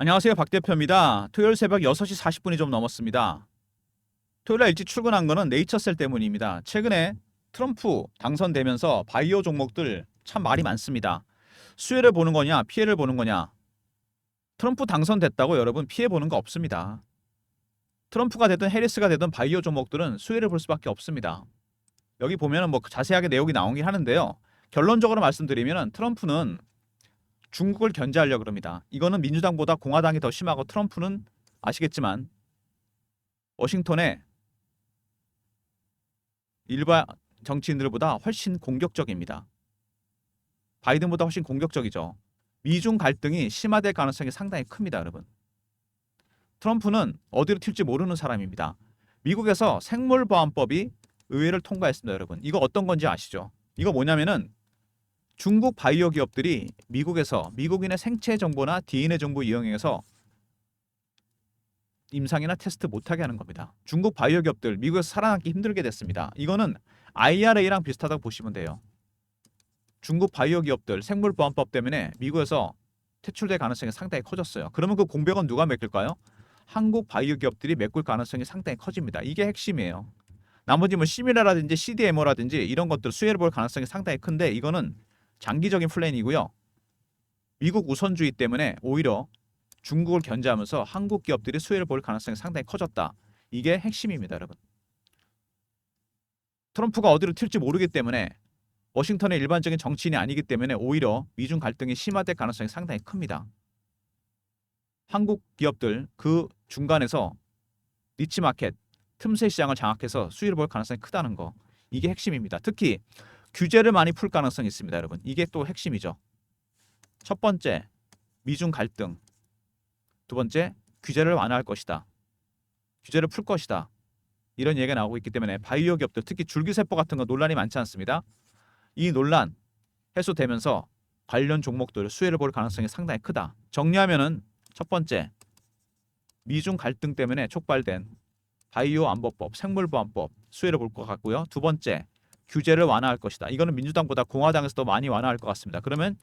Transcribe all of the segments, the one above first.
안녕하세요. 박 대표입니다. 토요일 새벽 6시 40분이 좀 넘었습니다. 토요일에 일찍 출근한 거는 네이처셀 때문입니다. 최근에 트럼프 당선되면서 바이오 종목들 참 말이 많습니다. 수혜를 보는 거냐, 피해를 보는 거냐. 트럼프 당선됐다고 여러분 피해 보는 거 없습니다. 트럼프가 되든 해리스가 되든 바이오 종목들은 수혜를 볼 수밖에 없습니다. 여기 보면은 뭐 자세하게 내용이 나오긴 하는데요. 결론적으로 말씀드리면은 트럼프는 중국을 견제하려고 그럽니다. 이거는 민주당보다 공화당이 더 심하고 트럼프는 아시겠지만 워싱턴의 일반 정치인들보다 훨씬 공격적입니다. 바이든보다 훨씬 공격적이죠. 미중 갈등이 심화될 가능성이 상당히 큽니다, 여러분. 트럼프는 어디로 튈지 모르는 사람입니다. 미국에서 생물보안법이 의회를 통과했습니다, 여러분. 이거 어떤 건지 아시죠? 이거 뭐냐면은 중국 바이오 기업들이 미국에서 미국인의 생체 정보나 DNA 정보 이용해서 임상이나 테스트 못하게 하는 겁니다. 중국 바이오 기업들 미국에서 살아남기 힘들게 됐습니다. 이거는 IRA랑 비슷하다고 보시면 돼요. 중국 바이오 기업들 생물보안법 때문에 미국에서 퇴출될 가능성이 상당히 커졌어요. 그러면 그 공백은 누가 메꿀까요? 한국 바이오 기업들이 메꿀 가능성이 상당히 커집니다. 이게 핵심이에요. 나머지 뭐 시미라라든지 CDMO라든지 이런 것들 수혜를 볼 가능성이 상당히 큰데 이거는 장기적인 플랜이고요. 미국 우선주의 때문에 오히려 중국을 견제하면서 한국 기업들이 수혜를 볼 가능성이 상당히 커졌다. 이게 핵심입니다, 여러분. 트럼프가 어디로 튈지 모르기 때문에 워싱턴의 일반적인 정치인이 아니기 때문에 오히려 미중 갈등이 심화될 가능성이 상당히 큽니다. 한국 기업들 그 중간에서 니치 마켓, 틈새 시장을 장악해서 수혜를 볼 가능성이 크다는 거. 이게 핵심입니다. 특히 규제를 많이 풀 가능성이 있습니다, 여러분. 이게 또 핵심이죠. 첫 번째, 미중 갈등. 두 번째, 규제를 완화할 것이다. 규제를 풀 것이다. 이런 얘기가 나오고 있기 때문에 바이오 기업들, 특히 줄기세포 같은 거 논란이 많지 않습니다. 이 논란 해소되면서 관련 종목들 수혜를 볼 가능성이 상당히 크다. 정리하면은 첫 번째, 미중 갈등 때문에 촉발된 바이오 안보법, 생물보안법 수혜를 볼 것 같고요. 두 번째, 규제를 완화할 것이다. 이거는 민주당보다 공화당에서도 많이 완화할 것 같습니다. 그러면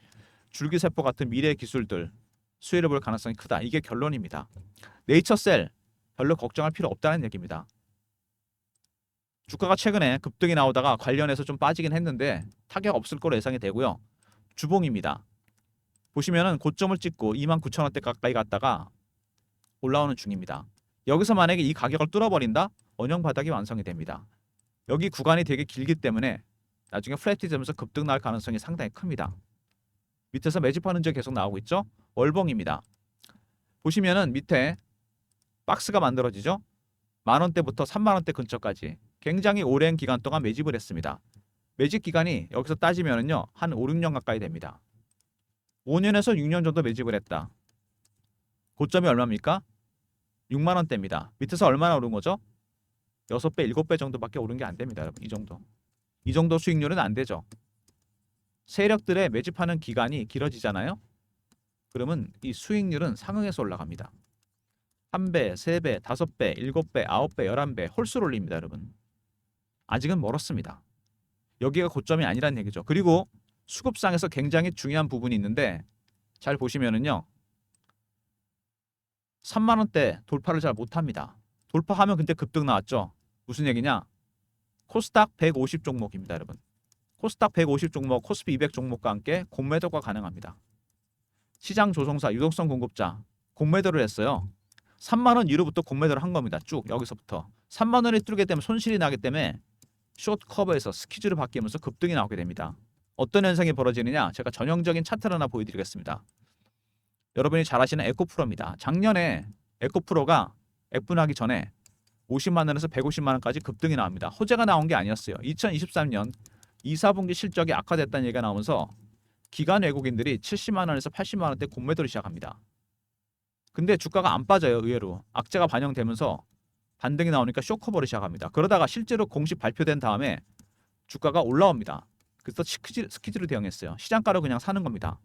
줄기세포 같은 미래 기술들 수혜를 볼 가능성이 크다. 이게 결론입니다. 네이처셀 별로 걱정할 필요 없다는 얘기입니다. 주가가 최근에 급등이 나오다가 관련해서 좀 빠지긴 했는데 타격 없을 거로 예상이 되고요. 주봉입니다. 보시면은 고점을 찍고 29,000원대 가까이 갔다가 올라오는 중입니다. 여기서 만약에 이 가격을 뚫어버린다? 원형 바닥이 완성이 됩니다. 여기 구간이 되게 길기 때문에 나중에 플래티 되면서 급등 날 가능성이 상당히 큽니다. 밑에서 매집하는 적 계속 나오고 있죠? 월봉입니다. 보시면은 밑에 박스가 만들어지죠? 만원대부터 3만원대 근처까지 굉장히 오랜 기간 동안 매집을 했습니다. 매집 기간이 여기서 따지면은요 한 5, 6년 가까이 됩니다. 5년에서 6년 정도 매집을 했다. 고점이 얼마입니까? 6만원대입니다. 밑에서 얼마나 오른 거죠? 6배, 7배 정도밖에 오른 게 안 됩니다, 여러분. 이 정도. 이 정도 수익률은 안 되죠. 세력들의 매집하는 기간이 길어지잖아요. 그러면 이 수익률은 상응해서 올라갑니다. 1배, 3배, 5배, 7배, 9배, 11배 홀수로 올립니다, 여러분. 아직은 멀었습니다. 여기가 고점이 아니란 얘기죠. 그리고 수급상에서 굉장히 중요한 부분이 있는데 잘 보시면은요. 3만 원대 돌파를 잘 못합니다. 돌파하면 근데 급등 나왔죠. 무슨 얘기냐? 코스닥 150 종목입니다, 여러분. 코스닥 150 종목, 코스피 200 종목과 함께 공매도가 가능합니다. 시장 조성사, 유동성 공급자 공매도를 했어요. 3만 원 이후부터 공매도를 한 겁니다. 쭉 여기서부터 3만 원이 뚫게 되면 손실이 나기 때문에 숏 커버에서 스키즈를 바뀌면서 급등이 나오게 됩니다. 어떤 현상이 벌어지느냐? 제가 전형적인 차트를 하나 보여드리겠습니다. 여러분이 잘 아시는 에코프로입니다. 작년에 에코프로가 액분하기 전에 50만 원에서 150만 원까지 급등이 나옵니다. 호재가 나온 게 아니었어요. 2023년 2, 4분기 실적이 악화됐다는 얘기가 나오면서 기관 외국인들이 70만 원에서 80만 원대 공매도를 시작합니다. 근데 주가가 안 빠져요. 의외로. 악재가 반영되면서 반등이 나오니까 쇼커버를 시작합니다. 그러다가 실제로 공식 발표된 다음에 주가가 올라옵니다. 그래서 스키즈를 대응했어요. 시장가로 그냥 사는 겁니다.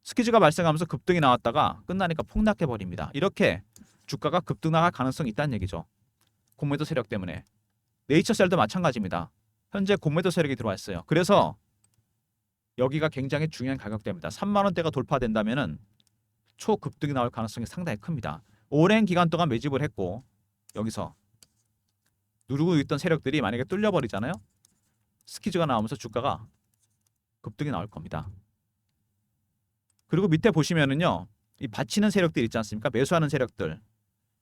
스키즈가 발생하면서 급등이 나왔다가 끝나니까 폭락해버립니다. 이렇게 주가가 급등 나갈 가능성이 있다는 얘기죠. 공매도 세력 때문에. 네이처셀도 마찬가지입니다. 현재 공매도 세력이 들어와 있어요. 그래서 여기가 굉장히 중요한 가격대입니다. 3만 원대가 돌파된다면은 초급등이 나올 가능성이 상당히 큽니다. 오랜 기간 동안 매집을 했고 여기서 누르고 있던 세력들이 만약에 뚫려버리잖아요. 스키즈가 나오면서 주가가 급등이 나올 겁니다. 그리고 밑에 보시면은요. 이 받치는 세력들 있지 않습니까? 매수하는 세력들.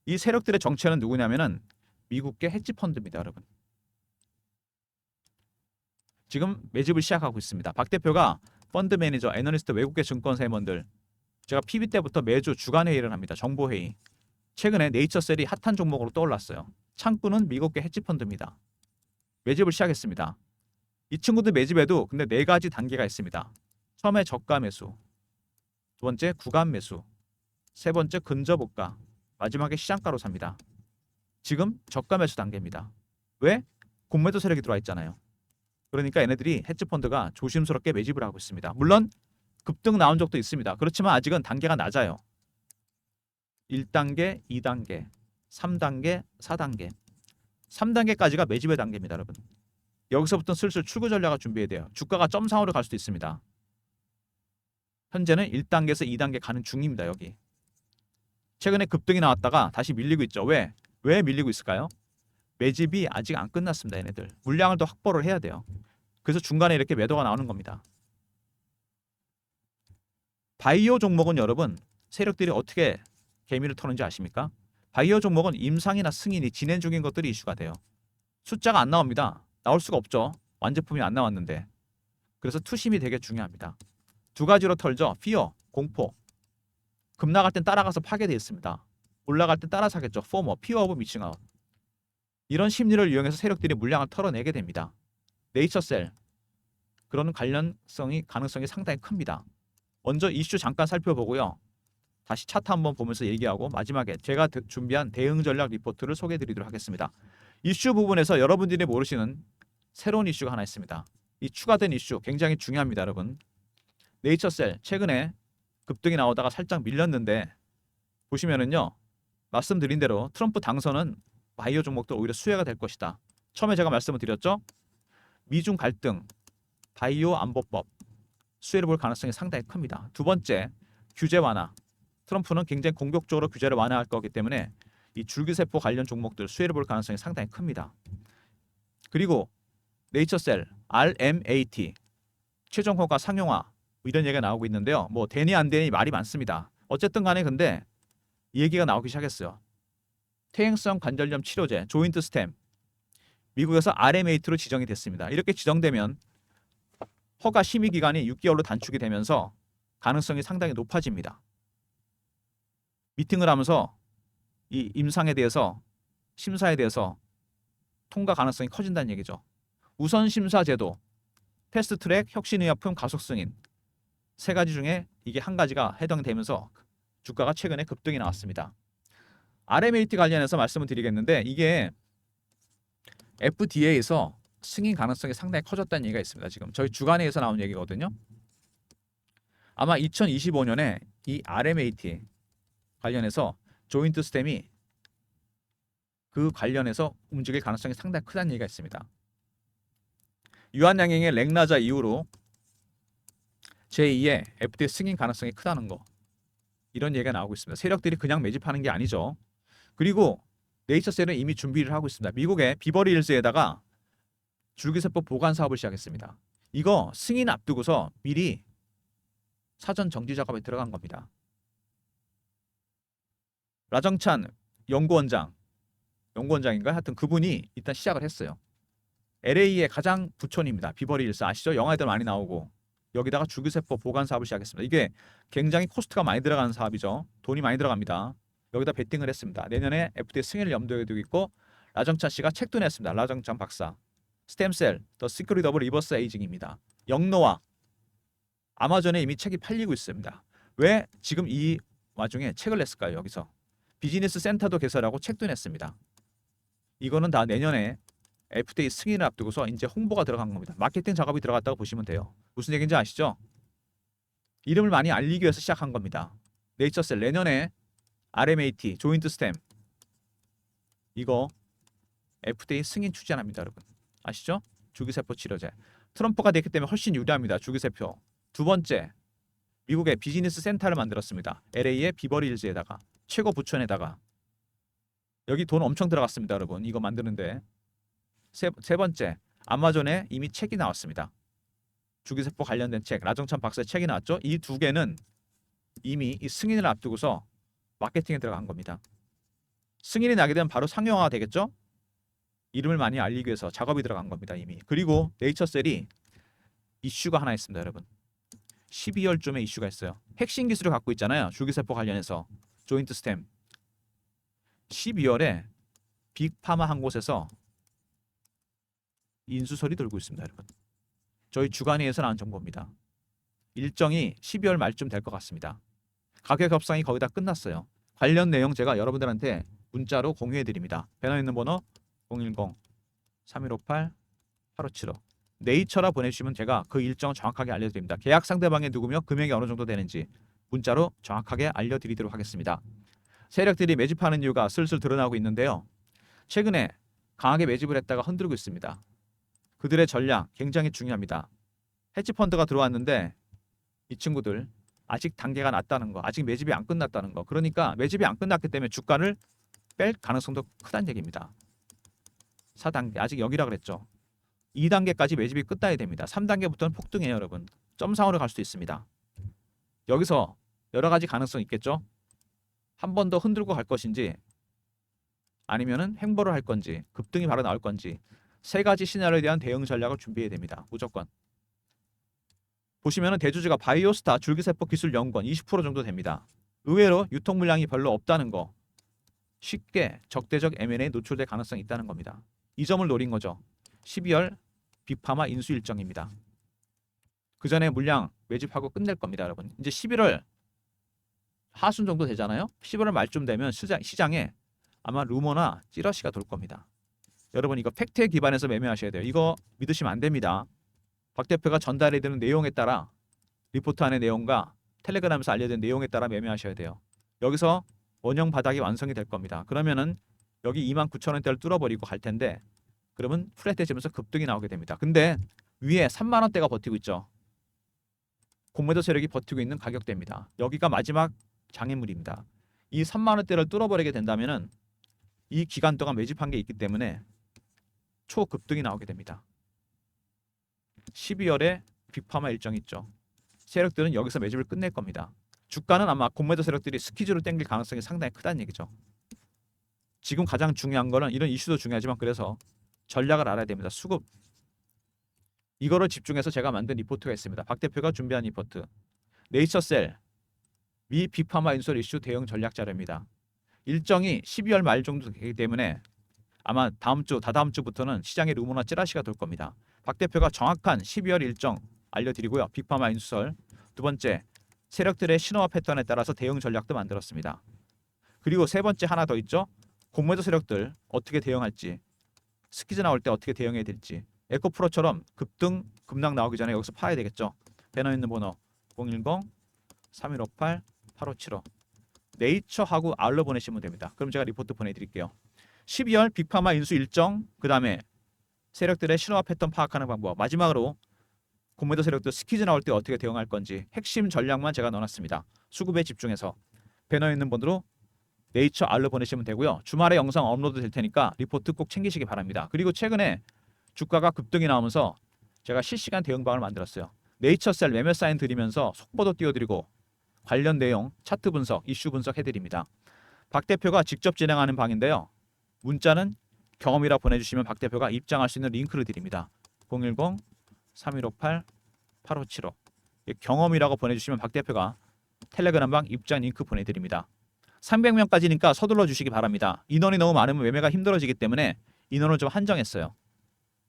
이 세력들의 정체는 누구냐면은 미국계 헤지 펀드입니다, 여러분. 지금 매집을 시작하고 있습니다. 박 대표가 펀드 매니저, 애널리스트, 외국계 증권사 임원들 제가 PB 때부터 매주 주간 회의를 합니다. 정보 회의. 최근에 네이처셀이 핫한 종목으로 떠올랐어요. 창구는 미국계 헤지 펀드입니다. 매집을 시작했습니다. 이 친구들 매집에도 근데 4가지 단계가 있습니다. 처음에 저가 매수, 두 번째 구간 매수, 세 번째 근접호가, 마지막에 시장가로 삽니다. 지금 저가 매수 단계입니다. 왜? 공매도 세력이 들어와 있잖아요. 그러니까 얘네들이 헤지펀드가 조심스럽게 매집을 하고 있습니다. 물론 급등 나온 적도 있습니다. 그렇지만 아직은 단계가 낮아요. 1단계, 2단계, 3단계, 4단계. 3단계까지가 매집의 단계입니다, 여러분. 여기서부터 슬슬 출구 전략을 준비해야 돼요. 주가가 점상으로 갈 수도 있습니다. 현재는 1단계에서 2단계 가는 중입니다, 여기. 최근에 급등이 나왔다가 다시 밀리고 있죠. 왜? 왜 밀리고 있을까요? 매집이 아직 안 끝났습니다, 얘네들. 물량을 더 확보를 해야 돼요. 그래서 중간에 이렇게 매도가 나오는 겁니다. 바이오 종목은 여러분 세력들이 어떻게 개미를 터는지 아십니까? 바이오 종목은 임상이나 승인이 진행 중인 것들이 이슈가 돼요. 숫자가 안 나옵니다. 나올 수가 없죠. 완제품이 안 나왔는데. 그래서 투심이 되게 중요합니다. 2가지로 털죠. 피어, 공포. 급 나갈 땐 따라가서 파괴되어 있습니다. 올라갈 땐 따라 사겠죠. 포머, 피어 오브 미칭아웃. 이런 심리를 이용해서 세력들이 물량을 털어내게 됩니다. 네이처셀. 그런 가능성이 상당히 큽니다. 먼저 이슈 잠깐 살펴보고요. 다시 차트 한번 보면서 얘기하고 마지막에 제가 준비한 대응 전략 리포트를 소개해 드리도록 하겠습니다. 이슈 부분에서 여러분들이 모르시는 새로운 이슈가 하나 있습니다. 이 추가된 이슈 굉장히 중요합니다, 여러분. 네이처셀 최근에 급등이 나오다가 살짝 밀렸는데 보시면은요. 말씀드린 대로 트럼프 당선은 바이오 종목들 오히려 수혜가 될 것이다. 처음에 제가 말씀을 드렸죠. 미중 갈등, 바이오 안보법 수혜를 볼 가능성이 상당히 큽니다. 두 번째, 규제 완화. 트럼프는 굉장히 공격적으로 규제를 완화할 거기 때문에 이 줄기세포 관련 종목들 수혜를 볼 가능성이 상당히 큽니다. 그리고 네이처셀, RMAT, 최종 허가 상용화 이런 얘기가 나오고 있는데요. 뭐 되니 안 되니 말이 많습니다. 어쨌든 간에 근데 이 얘기가 나오기 시작했어요. 퇴행성 관절염 치료제 조인트 스템 미국에서 RMAT로 지정이 됐습니다. 이렇게 지정되면 허가 심의 기간이 6개월로 단축이 되면서 가능성이 상당히 높아집니다. 미팅을 하면서 이 임상에 대해서 심사에 대해서 통과 가능성이 커진다는 얘기죠. 우선 심사 제도, 패스트 트랙, 혁신의약품 가속 승인 3가지 중에 이게 한 가지가 해당되면서 주가가 최근에 급등이 나왔습니다. RMAT 관련해서 말씀을 드리겠는데 이게 FDA에서 승인 가능성이 상당히 커졌다는 얘기가 있습니다. 지금 저희 주간회에서 나온 얘기거든요. 아마 2025년에 이 RMAT 관련해서 조인트 스템이 그 관련해서 움직일 가능성이 상당히 크다는 얘기가 있습니다. 유한양행의 렉나자 이후로 제2의 FDA 승인 가능성이 크다는 거 이런 얘기가 나오고 있습니다. 세력들이 그냥 매집하는 게 아니죠. 그리고 네이처셀은 이미 준비를 하고 있습니다. 미국의 비버리 hils에다가 줄기세포 보관 사업을 시작했습니다. 이거 승인 앞두고서 미리 사전 정지 작업에 들어간 겁니다. 라정찬 연구원장인가 하여튼 그분이 일단 시작을 했어요. LA의 가장 부촌입니다. 비버리 hils 아시죠? 영화에도 많이 나오고 여기다가 줄기세포 보관 사업을 시작했습니다. 이게 굉장히 코스트가 많이 들어가는 사업이죠. 돈이 많이 들어갑니다. 여기다 베팅을 했습니다. 내년에 FDA 승인을 염두에 두고 있고 라정찬 씨가 책도 냈습니다. 라정찬 박사. 스템셀, 더 시크릿 오브 리버스 에이징입니다. 영노와 아마존에 이미 책이 팔리고 있습니다. 왜 지금 이 와중에 책을 냈을까요? 여기서 비즈니스 센터도 개설하고 책도 냈습니다. 이거는 다 내년에 FDA 승인을 앞두고서 이제 홍보가 들어간 겁니다. 마케팅 작업이 들어갔다고 보시면 돼요. 무슨 얘기인지 아시죠? 이름을 많이 알리기 위해서 시작한 겁니다. 네이처셀 내년에 RMAT 조인트 스템 이거 FDA 승인 추진합니다, 여러분. 아시죠? 줄기세포 치료제. 트럼프가 됐기 때문에 훨씬 유리합니다. 줄기세포. 두 번째, 미국의 비즈니스 센터를 만들었습니다. LA의 비버리힐즈에다가 최고 부촌에다가 여기 돈 엄청 들어갔습니다, 여러분. 이거 만드는데 세 번째 아마존에 이미 책이 나왔습니다. 주기세포 관련된 책, 라정찬 박사의 책이 나왔죠. 이 두 개는 이미 이 승인을 앞두고서 마케팅에 들어간 겁니다. 승인이 나게 되면 바로 상용화가 되겠죠. 이름을 많이 알리기 위해서 작업이 들어간 겁니다, 이미. 그리고 네이처셀이 이슈가 하나 있습니다, 여러분. 12월쯤에 이슈가 있어요. 핵심 기술을 갖고 있잖아요. 줄기세포 관련해서 조인트 스템. 12월에 빅파마 한 곳에서 인수설이 돌고 있습니다, 여러분. 저희 주간회에서 나온 정보입니다. 일정이 12월 말쯤 될 것 같습니다. 가격 협상이 거의 다 끝났어요. 관련 내용 제가 여러분들한테 문자로 공유해 드립니다. 배너 있는 번호 010-3158-8575 네이처라 보내주시면 제가 그 일정을 정확하게 알려드립니다. 계약 상대방이 누구며 금액이 어느 정도 되는지 문자로 정확하게 알려드리도록 하겠습니다. 세력들이 매집하는 이유가 슬슬 드러나고 있는데요. 최근에 강하게 매집을 했다가 흔들고 있습니다. 그들의 전략 굉장히 중요합니다. 헤지펀드가 들어왔는데 이 친구들 아직 단계가 낮다는 거, 아직 매집이 안 끝났다는 거. 그러니까 매집이 안 끝났기 때문에 주가를 뺄 가능성도 크다는 얘기입니다. 4단계 아직 여기라 그랬죠. 2단계까지 매집이 끝나야 됩니다. 3단계부터는 폭등해요, 여러분. 점상으로 갈 수도 있습니다. 여기서 여러 가지 가능성이 있겠죠. 한 번 더 흔들고 갈 것인지 아니면은 횡보를 할 건지 급등이 바로 나올 건지 세 가지 시나리오에 대한 대응 전략을 준비해야 됩니다. 무조건. 보시면은 대주주가 바이오스타 줄기세포 기술연구원 20% 정도 됩니다. 의외로 유통 물량이 별로 없다는 거. 쉽게 적대적 M&A에 노출될 가능성이 있다는 겁니다. 이 점을 노린 거죠. 12월 빅파마 인수 일정입니다. 그 전에 물량 매집하고 끝낼 겁니다, 여러분. 이제 11월 하순 정도 되잖아요. 11월 말쯤 되면 시장에 아마 루머나 찌러시가 돌 겁니다. 여러분 이거 팩트에 기반해서 매매하셔야 돼요. 이거 믿으시면 안 됩니다. 박 대표가 전달해드리는 내용에 따라 리포트 안의 내용과 텔레그램에서 알려진 내용에 따라 매매하셔야 돼요. 여기서 원형 바닥이 완성이 될 겁니다. 그러면은 여기 29,000원대를 뚫어버리고 갈 텐데 그러면 플랫해지면서 급등이 나오게 됩니다. 근데 위에 3만 원대가 버티고 있죠. 공매도 세력이 버티고 있는 가격대입니다. 여기가 마지막 장애물입니다. 이 3만 원대를 뚫어버리게 된다면은 이 기간 동안 매집한 게 있기 때문에 초급등이 나오게 됩니다. 12월에 빅파마 일정이 있죠. 세력들은 여기서 매집을 끝낼 겁니다. 주가는 아마 공매도 세력들이 스퀴즈로 땡길 가능성이 상당히 크다는 얘기죠. 지금 가장 중요한 거는 이런 이슈도 중요하지만 그래서 전략을 알아야 됩니다. 수급. 이거를 집중해서 제가 만든 리포트가 있습니다. 박 대표가 준비한 리포트. 네이처셀 미 빅파마 인수설 이슈 대응 전략 자료입니다. 일정이 12월 말 정도 되기 때문에 아마 다음 주, 다다음 주부터는 시장에 루머나 찌라시가 돌 겁니다. 박 대표가 정확한 12월 일정 알려드리고요. 빅파마 인수설. 두 번째, 세력들의 신호와 패턴에 따라서 대응 전략도 만들었습니다. 그리고 세 번째 하나 더 있죠. 공매도 세력들 어떻게 대응할지, 스퀴즈 나올 때 어떻게 대응해야 될지. 에코프로처럼 급등, 급락 나오기 전에 여기서 파야 되겠죠. 배너 있는 번호 010-3158-8575 네이처하고 R로 보내시면 됩니다. 그럼 제가 리포트 보내드릴게요. 12월 빅파마 인수 일정, 그 다음에 세력들의 신호와 패턴 파악하는 방법, 마지막으로 공매도 세력들 스퀴즈 나올 때 어떻게 대응할 건지 핵심 전략만 제가 넣어놨습니다. 수급에 집중해서 배너 있는 번호로 네이처 R로 보내시면 되고요. 주말에 영상 업로드 될 테니까 리포트 꼭 챙기시기 바랍니다. 그리고 최근에 주가가 급등이 나오면서 제가 실시간 대응방을 만들었어요. 네이처셀 매매 사인 드리면서 속보도 띄워드리고 관련 내용, 차트 분석, 이슈 분석 해드립니다. 박 대표가 직접 진행하는 방인데요. 문자는 경험이라 보내주시면 박 대표가 입장할 수 있는 링크를 드립니다. 010-3158-8575 경험이라고 보내주시면 박 대표가 텔레그램방 입장 링크 보내드립니다. 300명까지니까 서둘러 주시기 바랍니다. 인원이 너무 많으면 매매가 힘들어지기 때문에 인원을 좀 한정했어요.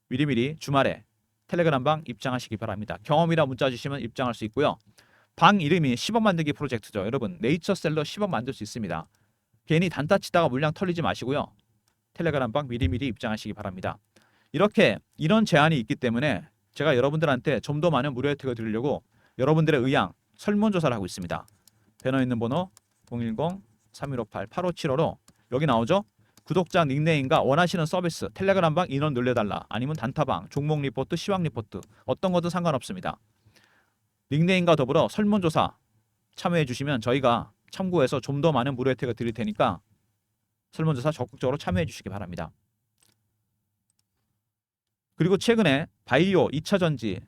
미리미리 주말에 텔레그램방 입장하시기 바랍니다. 경험이라 문자 주시면 입장할 수 있고요. 방 이름이 10억 만들기 프로젝트죠. 여러분 네이처셀러 10억 만들 수 있습니다. 괜히 단타 치다가 물량 털리지 마시고요. 텔레그램방 미리미리 입장하시기 바랍니다. 이렇게 이런 제안이 있기 때문에 제가 여러분들한테 좀 더 많은 무료 혜택을 드리려고 여러분들의 의향 설문조사를 하고 있습니다. 배너 있는 번호 010-3158-8575로 여기 나오죠. 구독자 닉네임과 원하시는 서비스 텔레그램방 인원 늘려달라 아니면 단타방 종목 리포트 시황 리포트 어떤 것도 상관없습니다. 닉네임과 더불어 설문조사 참여해 주시면 저희가 참고해서 좀 더 많은 무료 혜택을 드릴 테니까 설문조사 적극적으로 참여해 주시기 바랍니다. 그리고 최근에 바이오, 2차전지,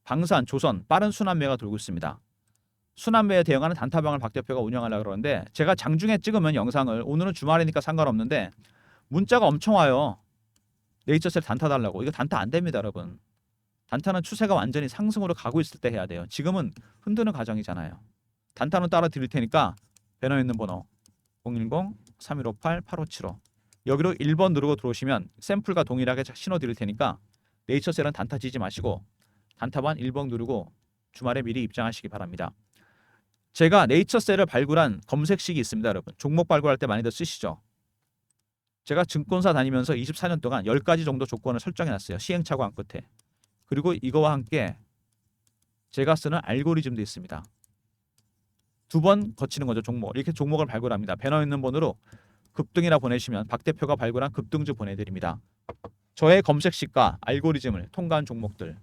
방산, 조선 빠른 순환매가 돌고 있습니다. 순환매에 대응하는 단타방을 박 대표가 운영하려고 그러는데 제가 장중에 찍으면 영상을 오늘은 주말이니까 상관없는데 문자가 엄청 와요. 네이처셀 단타 달라고. 이거 단타 안 됩니다, 여러분. 단타는 추세가 완전히 상승으로 가고 있을 때 해야 돼요. 지금은 흔드는 과정이잖아요. 단타는 따라 드릴 테니까 배너 있는 번호 010-3158-8575 여기로 1번 누르고 들어오시면 샘플과 동일하게 신호 드릴 테니까 네이처셀은 단타 지지 마시고 단타만 1번 누르고 주말에 미리 입장하시기 바랍니다. 제가 네이처셀을 발굴한 검색식이 있습니다, 여러분. 종목 발굴할 때 많이들 쓰시죠. 제가 증권사 다니면서 24년 동안 10가지 정도 조건을 설정해놨어요. 시행착오한 끝에. 그리고 이거와 함께 제가 쓰는 알고리즘도 있습니다. 2번 거치는 거죠, 종목. 이렇게 종목을 발굴합니다. 배너 있는 번호로 급등이라 보내시면 박 대표가 발굴한 급등주 보내드립니다. 저의 검색식과 알고리즘을 통과한 종목들.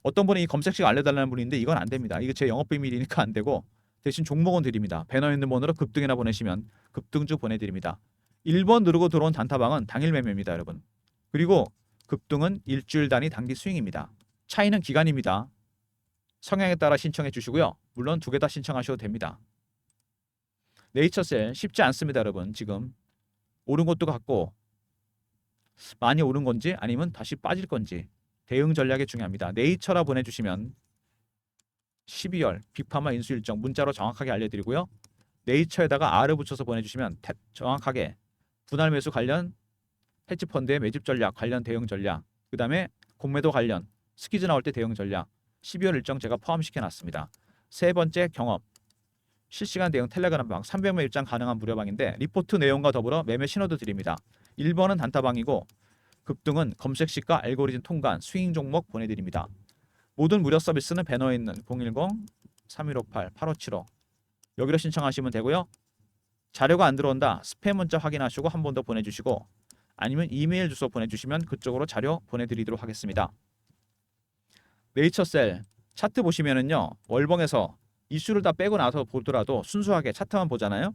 어떤 분이 이 검색식 알려달라는 분인데 이건 안 됩니다. 이거 제 영업비밀이니까 안 되고 대신 종목은 드립니다. 배너 있는 번호로 급등이라 보내시면 급등주 보내드립니다. 1번 누르고 들어온 단타방은 당일 매매입니다, 여러분. 그리고 급등은 일주일 단위 단기 스윙입니다. 차이는 기간입니다. 성향에 따라 신청해 주시고요. 물론 2개 다 신청하셔도 됩니다. 네이처셀 쉽지 않습니다, 여러분. 지금 오른 것도 같고 많이 오른 건지 아니면 다시 빠질 건지 대응 전략이 중요합니다. 네이처라 보내주시면 12월 빅파마 인수 일정 문자로 정확하게 알려드리고요. 네이처에다가 R을 붙여서 보내주시면 정확하게 분할 매수 관련 헤지펀드의 매집 전략 관련 대응 전략, 그 다음에 공매도 관련 스퀴즈 나올 때 대응 전략 12월 일정 제가 포함시켜놨습니다. 세 번째 경업 실시간 대응 텔레그램방 300명 입장 가능한 무료방인데 리포트 내용과 더불어 매매 신호도 드립니다. 1번은 단타방이고 급등은 검색식과 알고리즘 통과한 스윙 종목 보내드립니다. 모든 무료 서비스는 배너에 있는 010-3158-8575 여기로 신청하시면 되고요. 자료가 안 들어온다 스팸 문자 확인하시고 한 번 더 보내주시고 아니면 이메일 주소 보내주시면 그쪽으로 자료 보내드리도록 하겠습니다. 네이처셀 차트 보시면은요, 월봉에서 이슈를 다 빼고 나서 보더라도 순수하게 차트만 보잖아요.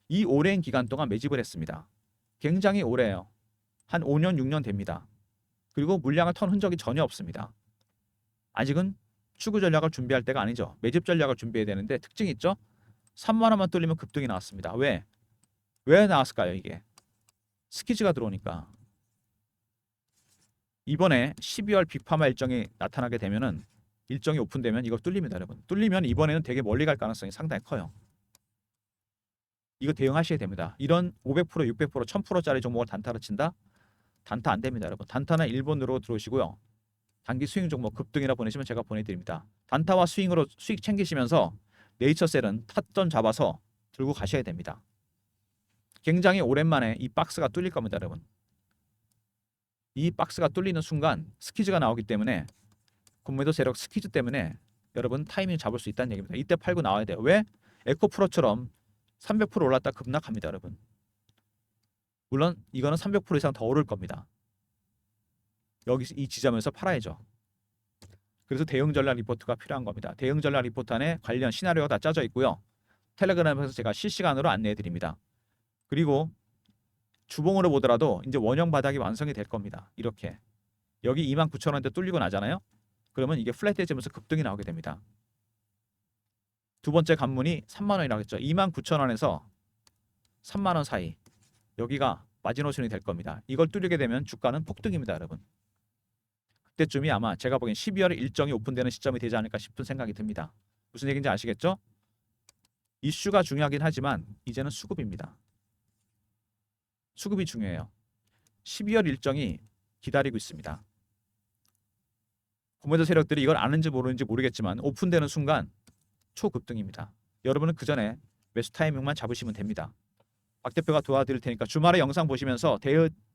이 오랜 기간 동안 매집을 했습니다. 굉장히 오래요. 한 5년 6년 됩니다. 그리고 물량을 턴 흔적이 전혀 없습니다. 아직은 추구 전략을 준비할 때가 아니죠. 매집 전략을 준비해야 되는데 특징이 있죠. 3만 원만 뚫리면 급등이 나왔습니다. 왜 나왔을까요? 이게 스퀴즈가 들어오니까. 이번에 12월 빅파마 일정이 나타나게 되면은 일정이 오픈되면 이거 뚫립니다, 여러분. 뚫리면 이번에는 되게 멀리 갈 가능성이 상당히 커요. 이거 대응하셔야 됩니다. 이런 500%, 600%, 1000%짜리 종목을 단타로 친다? 단타 안 됩니다, 여러분. 단타는 1번으로 들어오시고요. 단기 스윙 종목 급등이라 보내시면 제가 보내드립니다. 단타와 스윙으로 수익 챙기시면서 네이처셀은 타점 잡아서 들고 가셔야 됩니다. 굉장히 오랜만에 이 박스가 뚫릴 겁니다, 여러분. 이 박스가 뚫리는 순간 스퀴즈가 나오기 때문에 공매도 세력 스퀴즈 때문에 여러분 타이밍 잡을 수 있다는 얘기입니다. 이때 팔고 나와야 돼요. 왜? 에코프로처럼 300% 올랐다 급락합니다, 여러분. 물론 이거는 300% 이상 더 오를 겁니다. 여기 이 지점에서 팔아야죠. 그래서 대응 전략 리포트가 필요한 겁니다. 대응 전략 리포트 안에 관련 시나리오가 다 짜져 있고요. 텔레그램에서 제가 실시간으로 안내해 드립니다. 그리고 주봉으로 보더라도 이제 원형 바닥이 완성이 될 겁니다. 이렇게 여기 29,000원대 뚫리고 나잖아요. 그러면 이게 플랫해지면서 급등이 나오게 됩니다. 두 번째 관문이 3만 원이라고 했죠. 29,000원에서 3만 원 사이 여기가 마지노선이 될 겁니다. 이걸 뚫리게 되면 주가는 폭등입니다, 여러분. 그때쯤이 아마 제가 보기엔 12월에 일정이 오픈되는 시점이 되지 않을까 싶은 생각이 듭니다. 무슨 얘기인지 아시겠죠? 이슈가 중요하긴 하지만 이제는 수급입니다. 수급이 중요해요. 12월 일정이 기다리고 있습니다. 공매도 세력들이 이걸 아는지 모르는지 모르겠지만 오픈되는 순간 초급등입니다. 여러분은 그 전에 매수 타이밍만 잡으시면 됩니다. 박 대표가 도와드릴 테니까 주말에 영상 보시면서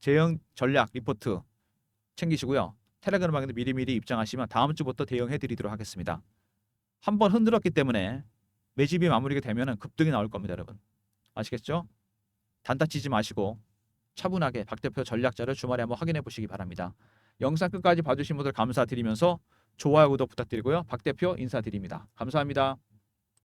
대응 전략 리포트 챙기시고요. 텔레그램방에도 미리미리 입장하시면 다음 주부터 대응해드리도록 하겠습니다. 한번 흔들었기 때문에 매집이 마무리가 되면 급등이 나올 겁니다, 여러분. 아시겠죠? 단타 치지 마시고 차분하게 박 대표 전략자를 주말에 한번 확인해 보시기 바랍니다. 영상 끝까지 봐주신 분들 감사드리면서 좋아요, 구독 부탁드리고요. 박 대표 인사드립니다. 감사합니다.